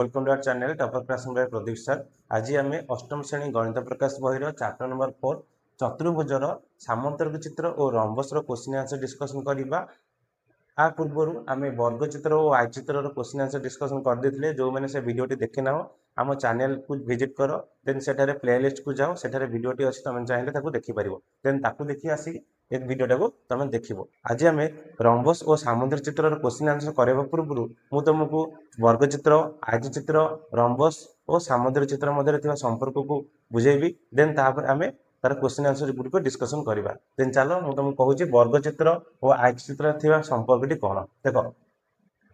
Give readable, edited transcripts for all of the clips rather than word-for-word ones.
Welcome to our channel topper classroom by Pradeep sir. आज आम अष्टम श्रेणी गणित प्रकाश बही चैप्टर नंबर 4 चतुर्भुजर सामंतरिक चित्र और रंबसर क्वेश्चन आंसर डिस्कसन करवा। आ पूर्व आम वर्गचित्र और आयचित्र क्वेश्चन आंसर डिस्कसन करदे जो मैंने से वीडियो देखी ना आम चैनल को विजिट कर देन सेठारे प्लेलिस्ट को जाओ सेठारे वीडियोटी अच्छी तुम चाहिए देखिपर देन ताकू देखी आसी एक वीडियोटा को तुम देख। आज आम रंबस और सामुद्रिक चित्र क्वेश्चन आंसर करने पूर्व मुझे तुमको वर्गचित्र आयचित्र रंबस और सामुद्रिक चित्र मध्य संपर्क को बुझेबी देन आम तार क्वेश्चन आंसर गुड़िक डिस्कसन करवा। देन चलो मुझे तुमको कहूँ वर्गचित्र और आयचित्र संपर्कटी कौन देख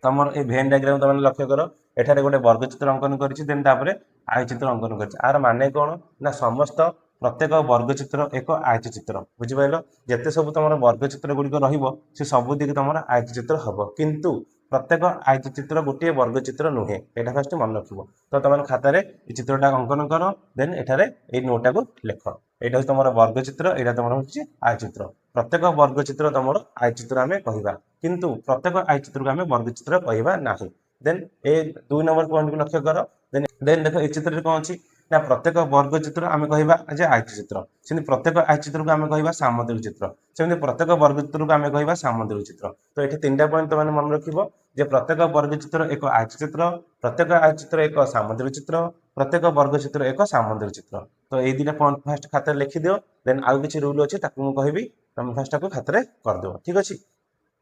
तुम ये भेन डायग्राम तुम लक्ष्य कर एठारे गोटे वर्गचित्र अंकन कर आयचित्र अंकन कर माने कौन ना समस्त प्रत्येक वर्गचित्र एक आयचित्र बुझिपाल जिते सब तुम वर्गचित्र गुड़िक रे सबुदिक तुम आयचित्र हम किंतु प्रत्येक आयचित्र गोटे वर्गचित्र नुहे यहाँ फास्ट मन रख। तो तुम खातार चित्रटा अंकन कर देन एठारे ये नोटा को लेख यहाँ तुम वर्गचित्र यहाँ तुम हूँ आयचित्र प्रत्येक वर्गचित्र तुम आयचित्र आम कह किंतु प्रत्येक आयचित्र को आम वर्गचित्र कहवा ना। देन ए 2 नंबर पॉइंट को लक्ष्य कर देन देख ये चित्र कौन अच्छी ना प्रत्येक वर्गचित्र आम कहवा आज आयचित्र से प्रत्येक आयचित्र को आम कहवा सामुद्रिक चित्र सेमती प्रत्येक वर्गचित्र को आम कहवा सामुद्रिक चित्र। तो ये 3टा पॉइंट तुम मन रखिबो जे प्रत्येक वर्गचित्र एक आयचित्र प्रत्येक आयचित्र एक सामुद्रिक चित्र प्रत्येक वर्गचित्र एक सामुद्रिक चित्र। तो ये 2टा पॉइंट फास्ट खाते लिखि दियो देन आउ किछि रूल अछि ताकू मु कहबी तुम फास्ट ताकू खाते कर दो ठीक अछि।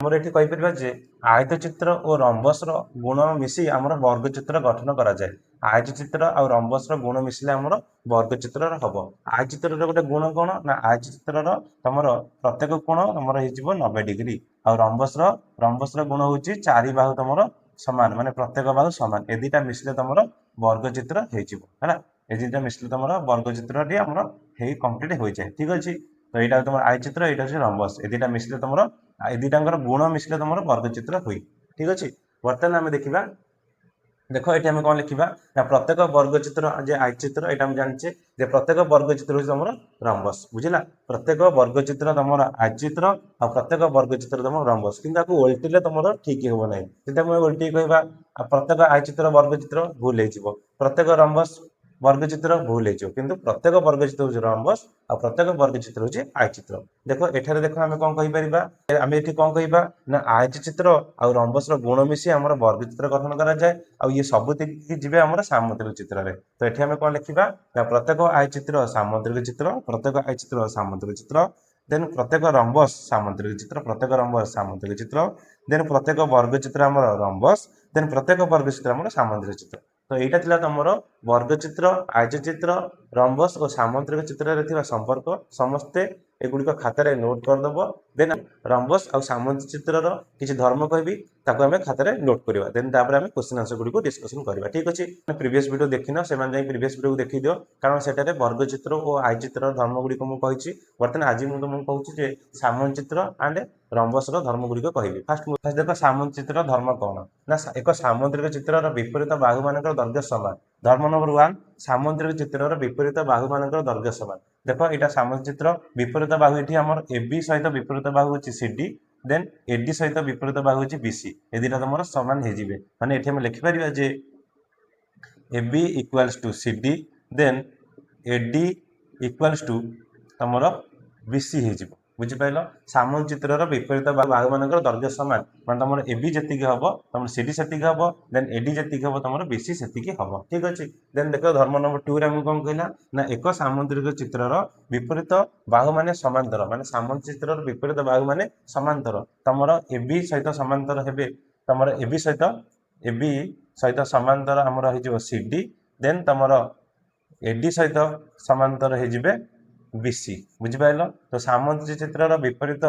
आमर ये कहीपर जे आयतचित्र और रंबसर गुण मिसी आमर वर्गचित्र गठन करा जाए। आयतचित्र और रंबसर गुण मिसिले आमर वर्गचित्र हम। आयचित्र गोटे गुण कौन ना आयचित्र तुम प्रत्येक कोण तुम हो 90 डिग्री और रंबसर गुण हूँ 4 बाहु तुम सामान माने प्रत्येक बाहु सामान ए दुटा मिसिले तुम वर्गचित्र है ए दुटा मिसिले तुम वर्गचित्र कम्प्लीट हो जाए ठीक अच्छे। तो यहाँ तुम आयचित्र यहाँ रंबस ए दुटा मिसिले तुम ए दुटांगर गुण मिसिले तुम वर्गचित्र हुई ठीक अच्छे। बर्तमान आम देखा देख ये आम कौन लिखा ना प्रत्येक वर्गचित्र जे आयचित्र यहाँ जाने प्रत्येक वर्गचित्र हूँ तुम रंबस बुझला प्रत्येक वर्गचित्र तुम आयचित्र और प्रत्येक वर्गचित्र तुम रंबस कि उल्टिले तुम ठीक हम ना जब उल्टी कहवा प्रत्येक आयचित्र वर्गचित्र भूल हो प्रत्येक रंबस वर्गचित्र भूल हो किंतु प्रत्येक वर्गचित्र हूँ रंबस और प्रत्येक वर्गचित्र हूँ आयचित्र। देख एठारे देख आम कौन कहीपर आम ये कौन कहवा ना आयचित्र और रंबसर गुण मिसी आम वर्गचित्र गठन करा जाए और ये सब जी आम सामुद्रिक चित्र। तो ये आम कौन लिखा ना प्रत्येक आयचित्र सामुद्रिक चित्र प्रत्येक आयचित्र सामुद्रिक चित्र देन प्रत्येक रंबस सामुद्रिक चित्र प्रत्येक रंबस सामुद्रिक चित्र देन प्रत्येक वर्गचित्र आम रंबस देन प्रत्येक वर्गचित्र आम सामुद्रिक चित्र। तो यहाँ थिला तुम वर्गचित्र आयचित्र रंबस और सामुद्रिक चित्र संपर्क समस्ते एगुड़िक खातार नोट करदेव देन रंबस और सामुद्रिक चित्र किसी धर्म कहबी ताको आम खातार नोट करवा देन आम क्वेश्चन आंसर गुड़ी डिस्कसन करवा ठीक अच्छे। प्रीवियस वीडियो देखिन से प्रीवियस वीडियो देखी दियो कारण से वर्गचित्र और आयचित्र धर्म गुड़िक मुझे बर्तमान आज मुझे कहूँ सामुद्रिक एंड रंबसर धर्म गुड़िक कहबी। फास्ट देख सामुद्रिक धर्म कौन ना एक सामुद्रिक चित्र विपरीत बाहु मान दैर्घ्य समान। धर्म नंबर 1 सामुद्रिक चित्र विपरीत बाहु मान दैर्घ्य समान। देख यहाँ सामुद्रिक चित्र विपरीत बाहु ये आम ए सहित विपरीत बाहु हूँ CD देन AD सहित विपरीत बाहु हूँ BC ए दुटा तुम सामान हो माने ये लिखिपर जे AB equals to CD then AD equals to तुम BC हो बुझिपाल। सामुद्रिक चित्र विपरीत बाहु मान दैर्घ्य सामान मैं तुम AB जी हम तुम CD से हम देन AD जी हम तुम BC से हम ठीक अच्छे। देन देख धर्म नंबर 2 रे कौन कहला ना एक सामुद्रिक चित्र विपरीत बाहु मान समांतर माने सामुद्रिक चित्र विपरीत बाहु मान समांतर तुम AB सहित समांतर हे तुम AB सहित समांतर आमर हो CD देन तुम AD सहित समांतर हो BC बुझिपाल। तो सामुद्रिक चित्र विपरीत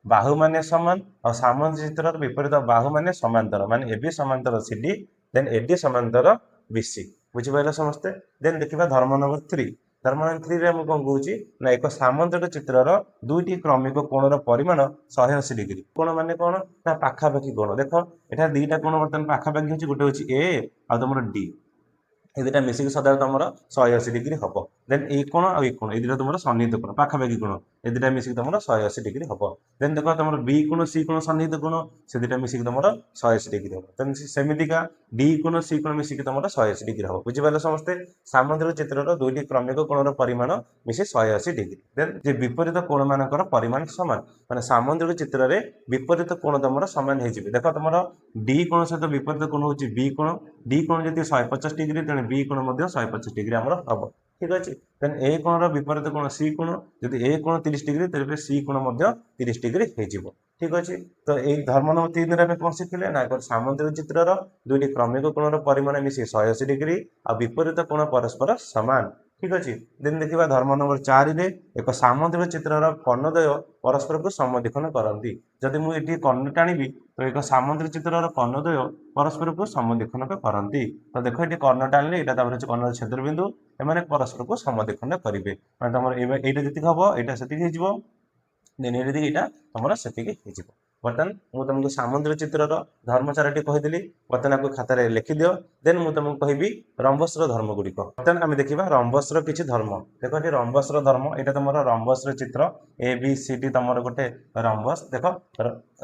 बाहु माने समान और सामुद्रिक चित्र विपरीत बाहु माने समांतर माने AB समांतर CD देन AD समांतर BC बुझिपाल समस्ते। देन देखा धर्म नंबर 3 धर्म नंबर 3 रे हम कौन कहूँ ना एक सामुद्रिक चित्र दुईटी क्रमिक कोणर परिमाण 180 डिग्री कोण माने कौन ना पाखापाखि कोण देख यहाँ 2टा कोण बर्तमान पाखापाखि होची गोटे होची A आ तुम D ये दुटा मिसिक सदा तुम 180 डिग्री हम देन ये कोण आ ये कोण ये दुटा तुम सन्निहित कोण पाखापाखि कोण ए दुटा मिसिक तुम 180 डिग्री हम देन देख तुम बी कोण सी कोण सन्निहित कोण से दुटा मिसिक तुम 180 डिग्री हम तेन सेमितिका डी कोण सी कोण मिसिक तुम 180 डिग्री हम बुझिपारे समस्ते सामुद्रिक चित्रर दुईटी क्रमिक कोणर परिमाण मिसे 180 डिग्री देन जे विपरीत कोण मानकर परिमाण समान माने सामुद्रिक चित्र रे विपरीत कोण तुम समान हो देख तुम डी कोण सहित विपरीत कोण होची बी कोण डी कोण जदि 150 डिग्री तेणु बी कोण 150 डिग्री आमर हम ठीक अच्छे देन ए कोण विपरीत कोण सी कोण जदि ए कोण 30 डिग्री तेरे सी कोण 30 डिग्री हो ठीक अच्छे तो यही धर्म नंबर 3 रे कौन शिखिले ना सामुद्रिक चित्रर दुईटी क्रमिक कोणर परिमाण मिसे 180 डिग्री आ विपरीत कोण परस्पर सामान ठीक अच्छे देन देखा धर्म नंबर 4 रे एक सामुद्रिक चित्रर कर्णद्वय परस्पर को समद्विखंड करती जदि मुझे कर्ण टाणी तो एक सामुद्रिक चित्रर कर्णद्वय परस्पर को समद्विखंड करती तो देख ये कर्ण टाणिले यहाँ कर्ण छेदबिंदु एम परस्पर को समद्विखंड करेंगे तुम यहाँ जी हम यहाँ से देन ये तुम से बर्तमान मुझे तुमको सामुद्रिक चित्रर धर्म 4टी कहीदी बर्तमान आपको खातार लिखिद देन मुझे तुमको कहि रंबसर धर्म गुड़िक बर्तमान आम देखा रंबसर किसी धर्म देख ये रंबसर धर्म यहाँ तुम रंबसर चित्र ए बी सी डी तुम गोटे रंबस देख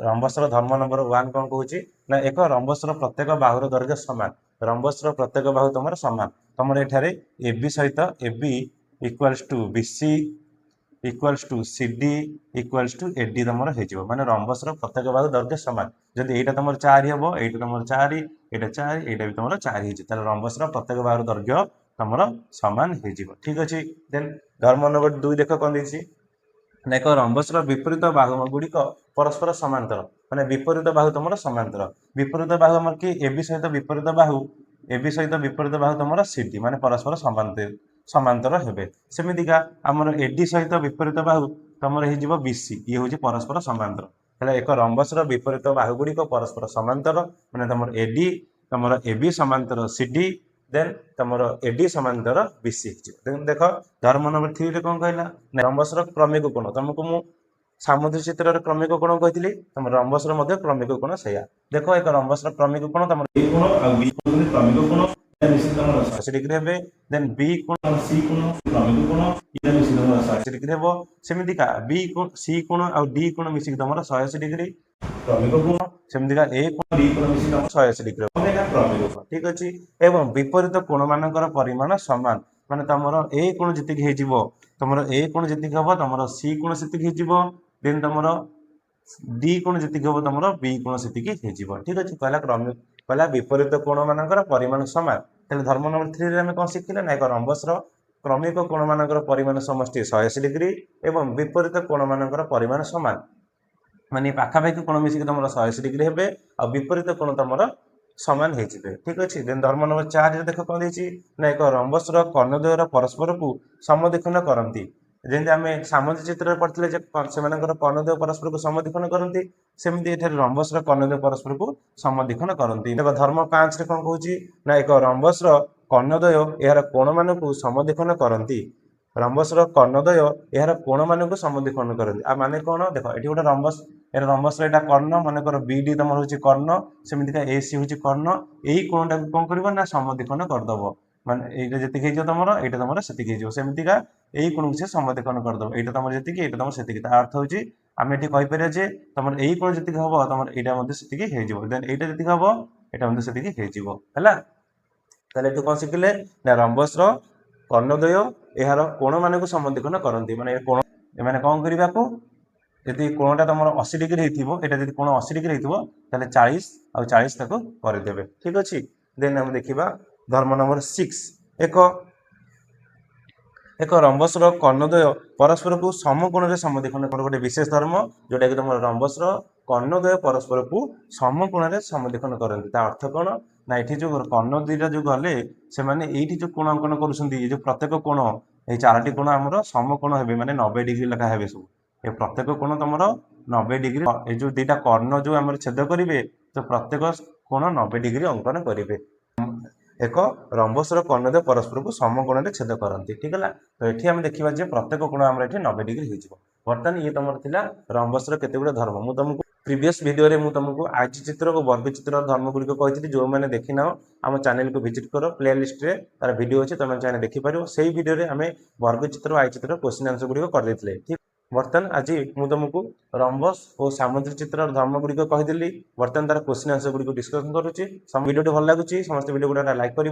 रंबसर धर्म नंबर 1 कौन कहूँ ना एक रंबसर प्रत्येक बाहुर दैर्घ्य सामान रंबसर प्रत्येक बाहु तुम सामान तुम ये ए बी सहित A B equals to B C equals to C D equals to A D तुम हो माने रंबसर प्रत्येक बाहु दैर्घ्य सामान जदि यहाँ तुम 4 हम ये तुम 4 ये 4 ये भी तुम 4 हो रंबसर प्रत्येक बाहु दैर्घ्य तुम सामान हो ठीक अच्छे देन धर्म नंबर 2 देख कौन देती ना एक रंबसर विपरीत बाहु गुड़िक परस्पर समांतर माने विपरीत बाहु तुम समांतर विपरीत बाहु आम कि ए बी सहित विपरीत बाहु ए बी सहित विपरीत बाहु तुम सी डी माने परस्पर समांतर हेबे सेमितिका आमर एडी सहित विपरीत बाहु तुम हो बीसी ये हूँ परस्पर समांतर है एक रंबसर विपरीत बाहु गुड़िक परस्पर समांतर माने तुम एडी तुम एबी समांतर सीडी देन तुम एडी समांतर बीसी देख धर्म नंबर 3 रे कौन कहला रंबसर क्रमिक कोण तुमको मु सामुद्रिक चित्र क्रमिक कोण कही तुम रंबसर क्रमिक कोण से देख एक रंबसर क्रमिक कोण तुम ए कोण आ बी कोण क्रमिक कोण निश्चित 180 डिग्री हेबे देन बी कोण सी कोण क्रमिक कोण ये निश्चित 180 डिग्री हेबो सेमितिका बी कोण सी कोण आ डी कोण मिसिक तुम 180 डिग्री क्रमिक कोण सेमितिका ए कोण डी कोण मिसिक तुम 180 डिग्री क्रमिक कोण ठीक अछि एवं विपरीत कोण मानकर परिमाण समान माने तुमरो ए कोण जति हेजिवो तुमरो ए कोण जति हबो तुमरो सी कोण सेति हेजिवो देन तुमरो डी कोण जति हबो तुमरो बी कोण सेति हेजिवो ठीक अछि पहला क्रमिक पहला विपरीत कोण मानकर परिमाण समान तेल धर्म नंबर 3 रे हम कौन शिखिले ना एक रंबसर क्रमिक कोण मानकर परिमाण समष्टि 180 डिग्री एवं विपरीत कोण मानकर परिमाण समान माने पाखापाखि कोण मिसिक तुम 180 डिग्री हेबे और विपरीत कोण तुम समान हो ठीक अच्छे देन धर्म नंबर 4 देख कौन देती ना एक रंबसर कर्णद्वयर परस्पर को समद्विखंड करती जमी आम सामुद्रिक चित्र पढ़ते से कर्णद्वय परस्पर को समद्विखंड करती सेमती रंबसर कर्णद्वय परस्पर को समद्विखंड करती देख धर्म 5 कौन कहूँ ना एक रंबसर कर्णद्वय यार कोण मान समद्विखंड करती रंबसर कर्णद्वय यार कोण मान समद्विखंड करती आ माने कौन देख ये गोटे रंबस यार रंबसर यहाँ कर्ण मनकर बीडी तुम हूँ कर्ण सेमतिका ए सी हूँ कर्ण यही कोण टाक कौन कर समद्विखंड करदेव माने ये जी तुम यहाँ तुम से सेमतिका यही कोण से समद्विखंड करदेव यहाँ तुम जी ये तुम से अर्थ हूँ आम ये कहीपर जे तुम यही कोण जी हम तुम यहाँ से देन यहाँ जी हम यहाँ से होता कौन शिखिले ना रंबसर कर्णद्वय यार कोण मान समद्विखंड करती माने कोण एम कौन करने को यदि कोणटा तुम 80 डिग्री होता यदि कोण 80 डिग्री होता 40 आउ 40 ताको करदेवे ठीक अच्छे देन हम देखा धर्म नंबर 6 एक रंबसर कर्णद्वय परस्पर को समकोण में समद्विखंड गोटे विशेष धर्म जोटा कि तुम रंबसर कर्णद्वय परस्पर को समकोण में समद्विखंड करती अर्थ कौन ना ये जो कर्ण दुईटा जो गले से ये जो कोण अंकन कर प्रत्येक कोण ये 4टी कोण आमर समकोण हे माने 90 डिग्री लेखा हे सब ये प्रत्येक कोण तुम 90 डिग्री ये जो दुईटा कर्ण जो आम छेद करेंगे तो प्रत्येक कोण 90 डिग्री अंकन करेंगे एक रंबसर कर्णद्वय परस्पर को समकोण में छेद करती ठीक है तो ये आम देखा प्रत्येक कोण आम 90 डिग्री हो बर्तमान ये तुम था रंबसर केते गुड़े धर्म मुझे तुमको प्रीवियस वीडियो रे तुमको आयत चित्र और वर्ग चित्र धर्म गुड़िक कही जो मैंने देखी ना आम चैनल को विजिट कर प्ले लिस्ट रे तार वीडियो अच्छे तुम चाहे देखिपार से वीडियो आम वर्ग चित्र और आय चित्र क्वेश्चन आंसर गुड़िक कर ठीक बर्तमान आज मुझे तुमको रंबस और सामुद्रिक चित्र धर्म गुड़िक कहीदेली बर्तमान तार क्वेश्चन आंसर गुड़िक डिस्कसन करुच्ची वीडियो भल लगुच समस्त वीडियो गुड़ा लाइक कर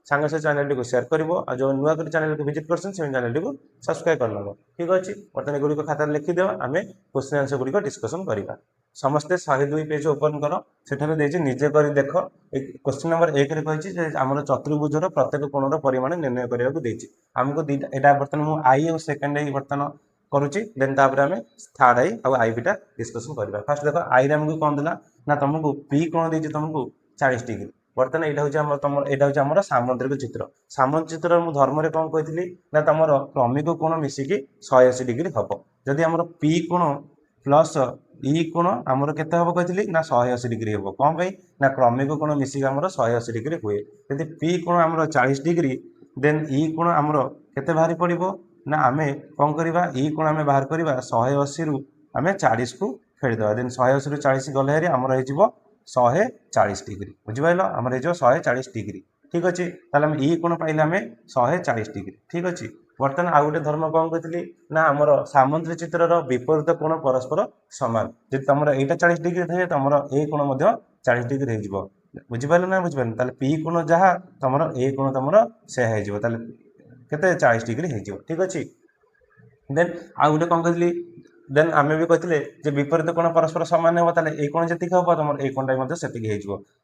सांग से चैनल को शेयर कर जो नुआ कर चैनल को विजिट कर चैनल को सब्सक्राइब कर लो ठीक अच्छे बर्तमान गुड़िक खाता लिखिद आम क्वेश्चन आंसर गुड़िक डिस्कसन करवा समस्ते 102 पेज ओपन कर से निजे कर देख क्वेश्चन नंबर 1 कही आम चतुर्भुजर प्रत्येक कोणर परिमाण निर्णय करने आमको यहाँ बर्तमान मुझे आई और सेकेंड आई बर्तमान करुच्ची देन तापर आम थर्ड आई और आई बीटा डिस्कसन करवा फास्ट देख आई आमको कौन देला ना तुमको पी कोण दे तुमको 40 डिग्री बर्तमान यहाँ तुम यहाँ सामुद्रिक चित्र सामुद्रिक चित्र मुझे धर्म में कौन कही ना तुम क्रमिक कोण मिसिकी 180 डिग्री हम जदि आम पी कोण प्लस ई कोण आमर केते हम कही ना 180 डिग्री हम कौन पाई ना क्रमिक कोण मिसिक आमर 180 डिग्री हुए यदि पी कोण आमर 40 डिग्री देन ई कोण आमर केते बाहरी पड़ो ना आम कौन करवा ई कोण आम बाहर करवा 180 रु आम 40 को फेरीदे देन 180 रु 40 गले आमर हो 140 डिग्री बुझिपाल आमर हो 140 डिग्री ठीक अच्छे ताल ई कोण पाइले आम 140 डिग्री ठीक अच्छे बर्तमान आउ गोटे धर्म कौन कही ना आमर सामुद्रिक चित्र विपरीत कोण परस्पर सामान जब तुम यहाँ 40 डिग्री थे तुम ए कोण 40 डिग्री हो बुझिपाल ना बुझिपाल ताल पी कोण जहाँ तुम ए कोण तुम से केते 40 डिग्री हो ठीक अच्छे देन आउ गोटे कौन कही देन आम भी कहते विपरीत कोण परस्पर सामान हम ताले ए कोण जी हम तुम ए कोणटा से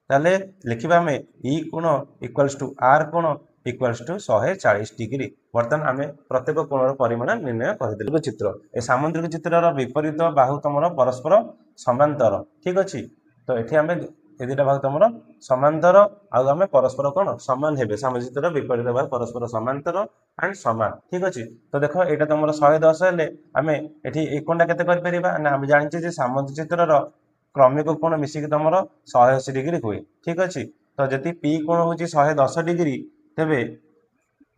ताले लिखा आम ई कोण इक्वाल्स टू आर कोण इक्वाल्स टू 140 डिग्री बर्तमान आम प्रत्येक कोणर परिमाण निर्णय करदे चित्र ए सामुद्रिक चित्र विपरीत बाहु तुम परस्पर समांतर ठीक अच्छे तो ये आम ए दुटा बाहु तुम समांतर आम परस्पर कौन सामान हे सामुद्रिक चित्र विपरीत बाहु परस्पर समांतर एंड सामान ठीक अच्छे तो देख यहाँ तुम 110 हेल्ले आम ये कोणटा के ना आम जाने सामुद्रिक चित्र क्रमिक कोण मिसिक तुम 180 डिग्री हुए ठीक अच्छे तो जदि पी कोण हूँ 110 डिग्री तेबे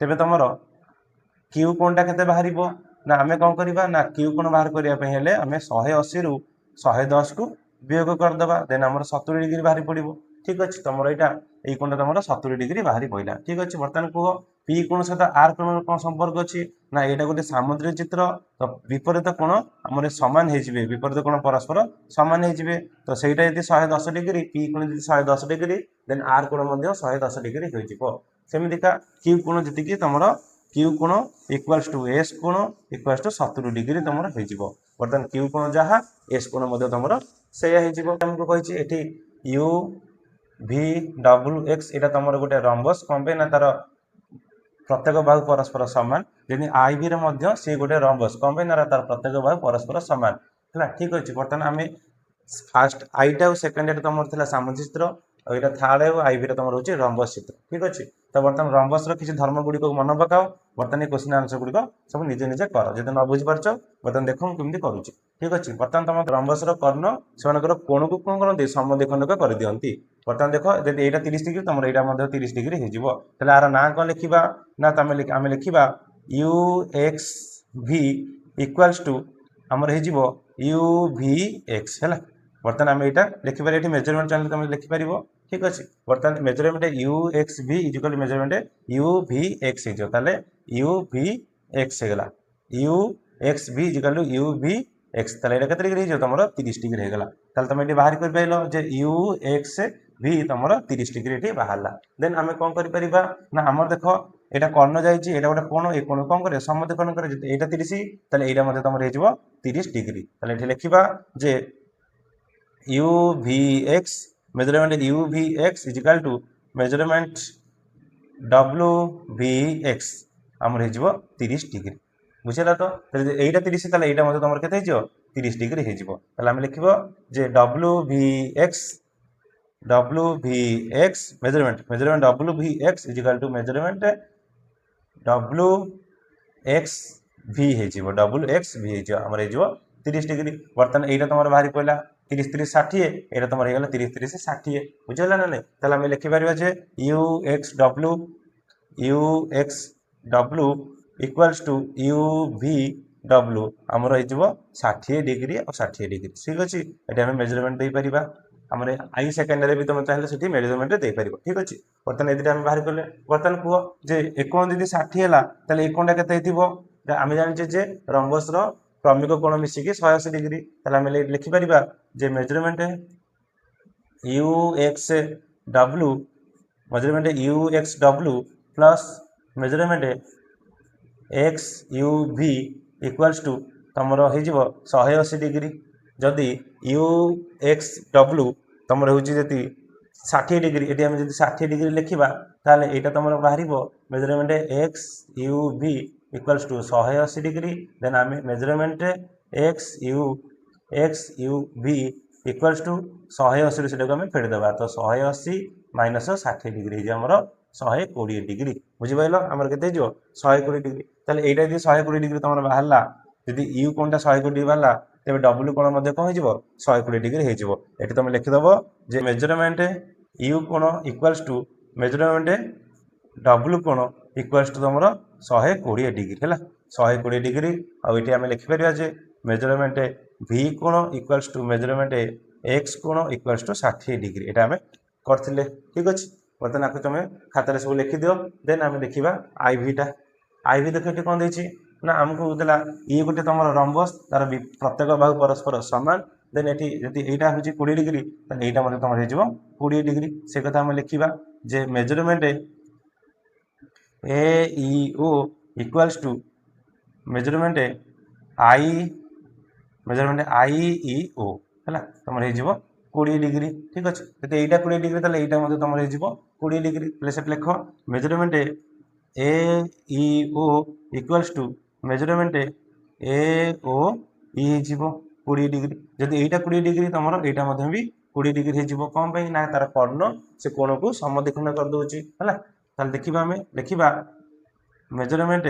तेबे तुम क्यू कोणटा के बाहर ना आम कौन करवा ना क्यू कोण बाहर करने आम 180 रु 110 को वियोग करदे देन आम 70 डिग्री बाहरी पड़ो ठीक अच्छे तुम यहाँ ये कोणटा तुम 70 डिग्री बाहरी पड़ा ठीक अच्छे बर्तमान कह पी कोण सहित आर कोण कौन संपर्क अच्छी ना यहाँ गोटे सामुद्रिक चित्र तो विपरीत कोण आम सामान हो विपरीत कोण परस्पर सामान हो तो सहीटा यदि 110 डिग्री पी कोण 110 डिग्री देन आर कोण 110 डिग्री हो सेमिका क्यू कोण जी तुम क्यू कोण इक्वाल्स टू एस कोण इक्वाल्स टू 70 डिग्री तुम हो बर्तमान क्यू कोण जहाँ एस कोण तुम से तुमको कही यू भि डब्ल्यू एक्स यहाँ तुम गोटे रंबस कौन पे ना तार प्रत्येक बाहु परस्पर सामान जमी आई भी सी गोटे रंबस कौन पे ना तार प्रत्येक बाहु परस्पर सामान है ठीक अच्छे बर्तमान आम फास्ट आईटा और सेकेंड तुम सामुद्रिक चित्र और यहाँ थार्ड और आई भी तुम रोचे रंबस चित्र ठीक अच्छे तो बर्तमान रंबस किसी धर्म गुड़िक मन पकाओ बर्तमान क्वेश्चन आंसर गुड़िक सब निजे निजे कर जब न बुझीपार बर्तमान देख मुझे करुच्ची ठीक अच्छे बर्तमान तुम रंबस कर्ण से कोण को कौन करते समद्विखंडक कर दिखती बर्तमान देख जब यहाँ 30 डिग्री तुम यहाँ 30 डिग्री हो आर ना कौन लिखा ना तुम आम लिखा यू एक्स भि इक्वाल्स टू आमर हो यू भि एक्स है बर्तमान आम यहाँ लिखिपार ये मेजरमेंट चैनल तुम लिखिपार ठीक अच्छे बर्तमान मेजरमेंट यू एक्स भि is equal measurement U V x हो यू भि एक्स होगा यू एक्स भि इजिकल यू भि एक्स यहाँ के डिग्री हो तुम 30 डिग्री होगा तुम ये बाहर कर पाइल जे यू एक्स भि तुम 30 डिग्री ये बाहर देन आम कौन कर ना आम देख यहाँ कर्ण जाइए गोटे कोण ये कोण कौन कर समद्विखंड कर यहाँ 30 यहाँ तुम हो 30 डिग्री ये लिखा जे U V X measurement U V X equal to measurement W V X आमर हो 30 डिग्री बुझेगा तो यहाँ 30 यहाँ तुम के 30 डिग्री होम लिखा जे W V X measurement W V X equal to measurement W X V W X V आमर हो 30 डिग्री बर्तमान यहाँ तुम बाहरी पड़ा 30 30 60 यहाँ तुम हो 30 30 60 बुझेगा ना नहीं आम लिखिपर U X W equals to U V W आमर हो 60 डिग्री और 60 डिग्री ठीक अच्छे ये आम मेजरमेंट दे पार आम आई सेकेंडरी भी तुम चाहिए से मेजरमेंट दे पार ठीक अच्छे बर्तमान ये आम बाहर कले बर्तमान कह जे एक कोण जी 60 है एक कोणटा के आम जाने रंबस क्रमिक कोण मिसिकी 180 डिग्री ताले हम लिखि परिबा जे measurement U X W plus measurement X U V equals to तुमर हो 180 डिग्री जदि यू एक्स डब्ल्यू तुमर हो 60 डिग्री ये आम 60 डिग्री लिखा ताले यहाँ तुम बाहर measurement X U V equals to 180 degree then आम measurement X U V equals to 180 से आम फेरदेवा तो 180 माइनस 60 डिग्री आमर 120 डिग्री बुझिपाल आमर के 120 डिग्री ताले यहाँ यदि 120 डिग्री तुम बाहर यदि यू कोण 120 डिग्री बाहर तेज डब्ल्यू कोण हो 120 डिग्री हो तुम लिखिदेव जे मेजरमेंट यू कोण इक्वल्स टू मेजरमेंट डब्ल्यू कोण इक्वल्स टू तुम 120 डिग्री है 120 डिग्री आगे आम लिखिपर जे मेजरमेंट भी कोण इक्वल्स टू मेजरमेंट एक्स कोण इक्वल्स टू 60 डिग्री ये आम करते ठीक अच्छे बर्तमान आपको तुम खातार सब लिखिदिव देन आम देखा आई भी देख कौन देती ना आमको देला ये गोटे तुम रंबस तार प्रत्येक बाहु परस्पर सामान देन ये यहाँ हूँ 20 डिग्री यहाँ मतलब तुम हो 20 डिग्री से कथा आम लिखा जे measurement A E O equals to measurement I E O है तुम हो 20 डिग्री ठीक अच्छे तो यहाँ 20 डिग्री ताले यहाँ मतलब तुम हो 20 डिग्री से लिख measurement A E O equals to measurement A O E हो 20 डिग्री जब यहाँ 20 डिग्री तुम यहाँ भी 20 डिग्री हो कौन ना तार कर्ण से कोण को समद्विखंड कर दूसरी है देखा आम लिखा measurement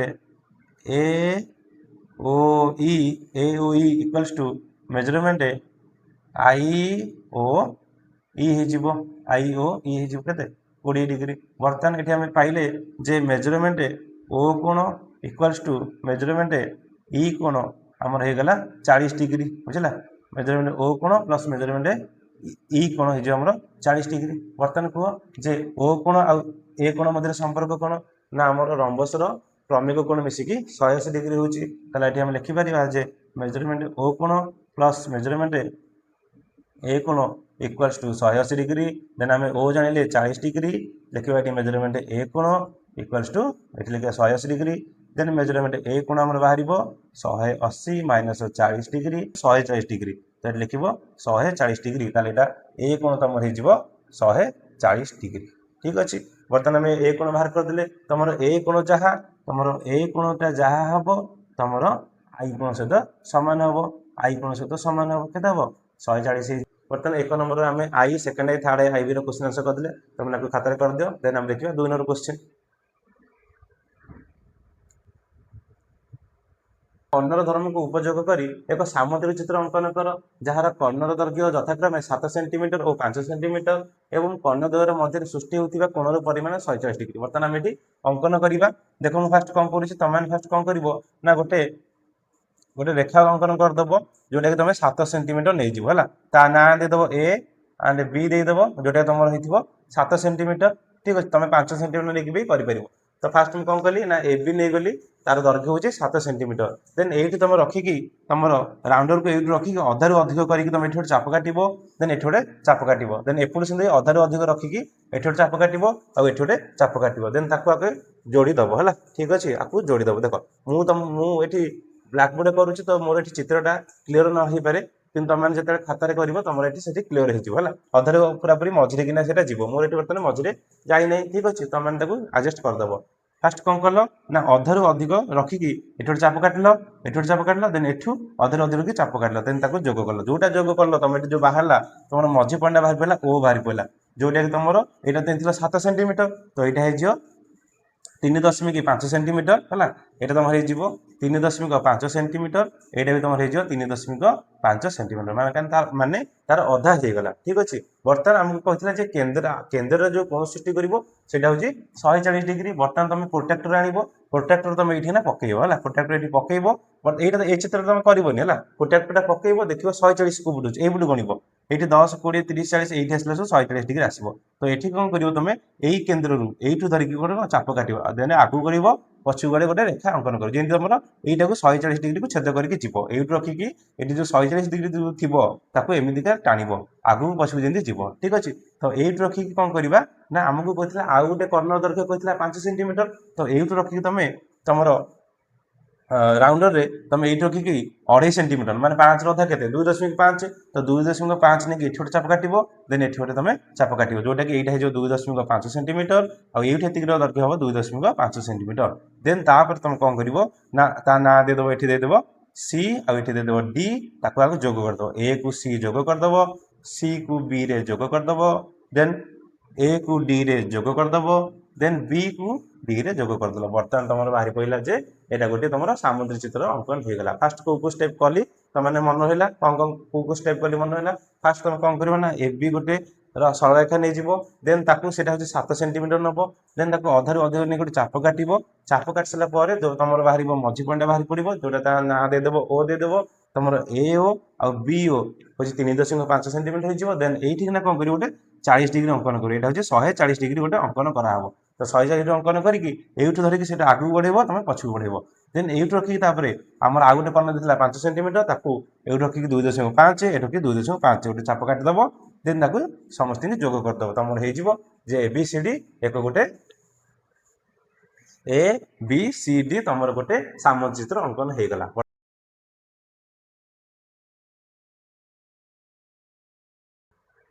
A O E equals to measurement I O E हो के 20 डिग्री बर्तमान ये आम पाइले जे मेजरमेंट ओ कोण इक्वल्स टू मेजरमेंट ई कोण आमर हो गला 40 डिग्री बुझला मेजरमेंट ओ कोण प्लस मेजरमेंट ई कोण हो 40 डिग्री बर्तमान कह जे ओ कोण आ ए कोण मध्य संपर्क कोण ना आमर रंबसर क्रमिक कोण मिसिकी 180 डिग्री होची ताले आम लिखिपर जे मेजरमेंट ओ कोण प्लस मेजरमेंट ए कोण इक्वल्स टू 180 डिग्री देन आम ओ जानिले 40 डिग्री लिखा ये मेजरमेंट ए कोण इक्वल्स टू ये लिखा 180 डिग्री देन मेजरमेंट ए कोण आम बाहर 180 माइनस 40 डिग्री 140 डिग्री तो ये लिख 140 डिग्री ताले ए कोण तुम हो 140 डिग्री ठीक अच्छे बर्तमान आम ए कोण बाहर करदे तुम ए कोण जहाँ तुम ए कोणटा जहाँ हम तुम आई कोण सहित सामान हम आई कोण सहित सामान हम के 140 बर्तमान 1 नंबर आम आई सेकेंड आई थर्ड आई भी क्वेश्चन आंसर करदे तुम खातार कर दियो देन आम देखिए 2 नंबर क्वेश्चन कर्णर धर्म को उपयोग कर एक सामुद्रिक चित्र अंकन कर जार कर्णर दैर्घ्य यथाक्रमे 7 सेंटीमीटर और 5 सेंटीमीटर एवं कर्णद्वयर मध्य सृष्टि होता कोणर परिमाण 140 डिग्री बर्तमान आम ये अंकन करवा देख मुझे फास्ट कौन कर फास्ट कौन कर गोटे रेखा अंकन करदेव जोटा कि तुम 7 सेंटीमीटर नहीं जीव है ना देदेव ए एंड बी देदेव जोटा तुम हो 7 सेंटीमीटर ठीक अच्छे तुम 5 सेंटीमीटर नहीं भी कर तो फास्ट मुझे कौन कली ना ए बी नहीं गली तार दैर्घ्य हूँ 7 सेंटीमीटर देन ये तुम रखिकी तुम राउंडर को ये रखिकी अधारू अधिक करके तुम ये चाप काट देन ये चाप काट देन एपट से अधारू अधिक रखिकी ये चाप काट आउ ये चाप काट देन आगे जोड़ीदेव है ठीक अच्छे आपको जोड़ीदेव देख मुझे ब्लाकबोर्ड करुच्ची तो मोर ये चित्रटा क्लीयर न हो पारे कि तुम जो खातार कर तुम ये क्लीयर हो अधारू पूरा पूरी मझे कि जी मोर ये बर्तमान मझे जाना ठीक अच्छे तुम आडजस्ट करदेव फास्ट कौन कल ना अधारू अधिक रखिकी ये चाप काटिल ये चाप काटिल देन एठू अधारू अधिक चाप काटिल देन जोग कल जोटा जोग कल तुम जो बाहर तुम मझी पॉइंट बाहर पड़ा ओ बाहर पड़ा जोटा कि तुम यहाँ 7 सेंटीमीटर तो यहाँ हो 3.5 सेंटीमीटर है ये तुम हो 3.5 सेंटीमीटर यहाँ भी तुम हो 3.5 सेंटीमीटर माने तार अधा हो गला ठीक अच्छे बर्तमान आमको कहते केन्द्र जो कोण सृष्टि कर 140 डिग्री बर्तमान तुम प्रोट्राक्टर आण प्रोट्राक्टर तुम ये पकड़ है प्रोट्राक्टर ये पकड़ बट यहाँ ये चित्र तुम करनी है प्रोट्राक्टर पकड़ देख 140 को बुलूँ ये गणिब ये 10 20 30 40 ये आसला 140 डिग्री आसो तो ये कौन कर तुम यही केन्द्र यू धरिकी चाप काट देन आगू कर ପଛକୁ ଗଲେ ଗୋଟେ ରେଖା ଅଙ୍କନ କରିବ ଯେମିତି ତମର ଏଇଟାକୁ 140 ଡିଗ୍ରୀକୁ ଛେଦ କରିକି ଯିବ ଏଇଠୁ ରଖିକି ଏଠି ଯୋଉ 140 ଡିଗ୍ରୀ ଯୋଉ ଥିବ ତାକୁ ଏମିତିକା ଟାଣିବ ଆଗକୁ ପଛକୁ ଯେମିତି ଯିବ ଠିକ ଅଛି। ତ ଏଇଠୁ ରଖିକି କଣ କରିବା ନା ଆମକୁ କହିଥିଲା ଆଉ ଗୋଟେ କର୍ଣ୍ଣର ଦୈର୍ଘ୍ୟ କହିଥିଲା 5 ସେଣ୍ଟିମିଟର। ତ ଏଇଠୁ ରଖିକି ତମର ରାଉଣ୍ଡରରେ ତମେ ଏଇଠି ରଖିକି 2.5 ସେଣ୍ଟିମିଟର ମାନେ 5 ର ଅଧା କେତେ 2.5 ତ 2.5 ନେଇକି ଏଠି ଗୋଟେ ଚାପ କାଟିବ ଦେନ୍ ଏଠି ଗୋଟେ ତମେ ଚାପ କାଟିବ ଯୋଉଟା କି ଏଇଟା ହେଇଯିବ 2.5 ସେଣ୍ଟିମିଟର ଆଉ ଏଇଠି ଏତିକିର ଦୈର୍ଘ୍ୟ ହବ 2.5 ସେଣ୍ଟିମିଟର। ଦେନ୍ ତାପରେ ତମେ କଣ କରିବ ନା ତା ନାଁ ଦେଇଦବ ଏଠି ଦେଇଦବ ସି ଆଉ ଏଠି ଦେଇଦବ ଡି ତାକୁ ଆଗ ଯୋଗ କରିଦବ ଏ କୁ ସି ଯୋଗ କରିଦବ ସି କୁ ବି ରେ ଯୋଗ କରିଦବ ଦେନ୍ ए को डी रे जोग करदेव देन बी को डी रे जोग करदेल बर्तमान तुम बाहरी पड़ा जे यहाँ गोटे तुम सामुद्रिक चित्र अंकन होगा फास्ट को स्टेप कली तुमने मन रहा कौन कौन को स्टेप कली मन रहा फास्ट तुम कौन कर ना ए बी गोटे सरलरेखा नहीं जीव देन ताकू से 7 सेंटीमीटर नब देन अधारू अधिक नहीं गोटे चाप काटब चाप काट सारापर जो तुम बाहर मझी पॉइंट बाहर पड़ो जोटा ना देदेव ओ देदेव तुम ए ओ आ बी ओ हूँ 3.5 सेंटीमीटर हो देन ये कौन कर गोटे 40 डिग्री अंकन कर यहाँ हूँ 140 डिग्री गोटे अंकन कराव तो 140 अंकन करके धरिकी से आगे बढ़ेब तुम पछक बढ़ेब देन ये रखिकी आम आउ गोटे कर्ण देता 5 सेंटीमीटर ताकू ये रखिकी 2.5 ये रखिकी 2.5 गोटे चाप काटिदेव देन ताकू समस्त जोग करदेव तुम हो ए बी सी डी एक गोटे ए बी सी डी तुम गोटे सामुद्रिक चित्र अंकन होगला।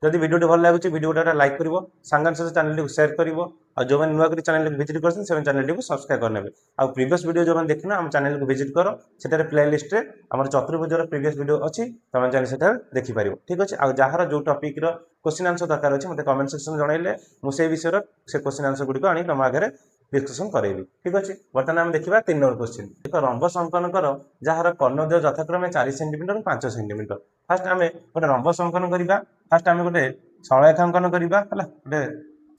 जदि वीडियो भल लगे वीडियो लाइक कर सांगन सहित चैनल को शेयर कर जो नुआ कर चैनल को विजिट कर चैनल को सब्सक्राइब करने आ प्रीवियस वीडियो जो देखना आम चैनल को विजिट कर से प्ले लिस्ट में आम चतुर्भुजर प्रीवियस वीडियो अच्छी तुम चैनल से देखिपार ठीक अच्छे आ जार जो टॉपिक रो क्वेश्चन आंसर दरकार अच्छे मतलब कमेंट सेक्शन जनइले मुझे विषय से क्वेश्चन आंसर गुड़िक आनी तुम आगे डिस्कसन करेबी ठीक अच्छे। बर्तमान आम देखा 3 नंबर क्वेश्चन एक रंबस अंकन कर जार कर्णद्वय यथाक्रमे 4 सेंटीमीटर 5 सेंटीमीटर फास्ट आम गोटे रंबस अंकन करवा फास्ट आम गोटे सरलरेखा अंकन करवा गोटे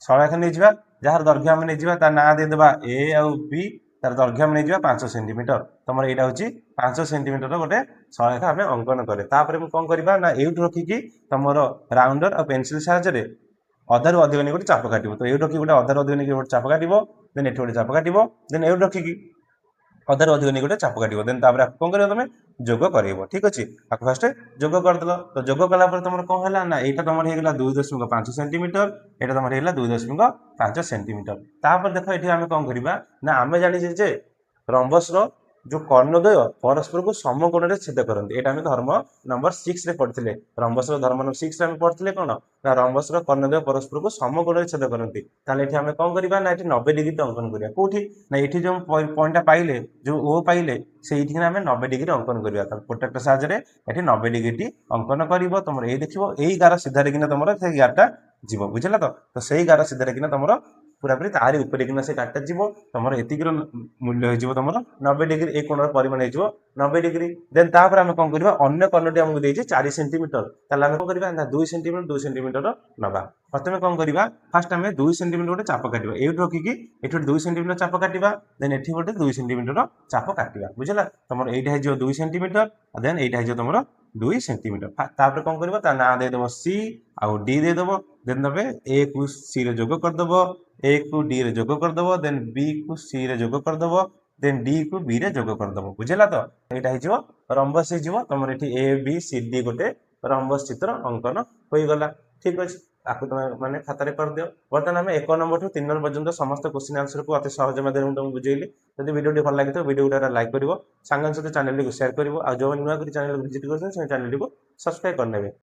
सरलरेखा नहीं जावा जार दैर्घ्य आम नहीं तार ना देदेबा ए आउ बी तार दैर्घ्य आम नहीं 5 सेंटीमीटर तुम यहाँ हूँ 5 सेंटीमीटर गोटे सरलरेखा आम अंकन करे कौन करवा ना यूँ रखिकी तुम राउंडर और पेनसिल साहाय्य अधारू अधिक नहीं गोटे चाप काटो तो ये रखिक गोटे अधारू अधिक नहीं गोटे चाप काटो देन ये गोटे चाप काटो देन ये रखिकी अधारू अधिक नहीं गोटे चाप काटो देन कौन कर तुम जोग कर ठीक अच्छे आपको फास्ट जोग करदेल तो जोग कलापर तुम कौन है ना यहाँ तुम होगा 2.5 सेंटीमीटर यहाँ तुम होगा 2.5 सेंटीमीटर तापर देख ये आम कौन करवा ना आम जाचे जे रंबस जो कर्णद्वय परस्पर को समकोण में छेद करते यहाँ आम धर्म नंबर 6 रे पढ़ते रंबस धर्म नंबर 6 रे पढ़ते कौन ना रंबस कर्णद्वय परस्पर को समकोण में छेद करते आम कौन करवा ना ये 90 डिग्री अंकन करा कौटी ना ये जो पॉइंटा पाइले जो ओ पाइले से आम 90 डिग्री अंकन करवा प्रोटेक्टर साहाय्य ये 90 डिग्री अंकन कर तुम ये देख यही गार सीधारे किना तुम से गारटा जीव बुझला तो सही गार सीधारे किना तुम पूरापूरी तारी ऊपर किना से गारटा जीव तुम एतिक मूल्य हो तुम 90 डिग्री एक कोण परिमाण हो 90 डिग्री देन तापर आम कौन करवा अन्य कर्णटी आमको देती 4 सेंटीमीटर ताल कौन करवा ना 2 सेंटीमीटर नवा प्रथम कौन करवा फास्ट आम 2 सेंटीमीटर गोटे चाप काटा ये रखिकी ये 2 सेंटीमीटर चाप काटा देन ये गोटे 2 सेंटीमीटर चाप काटा बुझला तुम यहाँ 2 सेंटीमीटर देन यहाँ तुम 2 सेंटीमीटर तापर कौन करवा ना देदेव सी आउ डी देदेव देन तब ए को सी रे जोग करदेव ए को डी रे जोग करदेव देन बी को सी रे जोग करदेव देन डी को बी रे जोग करदेव बुझला तो यहाँ रंबस हो तुम ये ए बी सी डी गोटे रंबस चित्र अंकन हो गला ठीक अच्छे आपको तुम मैंने खातार कर दियो। बर्तमान आम 1 नंबर टू 3 नंबर पर्यंत समस्त क्वेश्चन आंसर को अति सहज माध्यम तुमको बुझेली जब वीडियो भल लगे तो वीडियो लाइक कर सांगन सहित चैनल को शेयर कर जो नुआ चैनल को विजिट कर चैनल को सब्सक्राइब करने।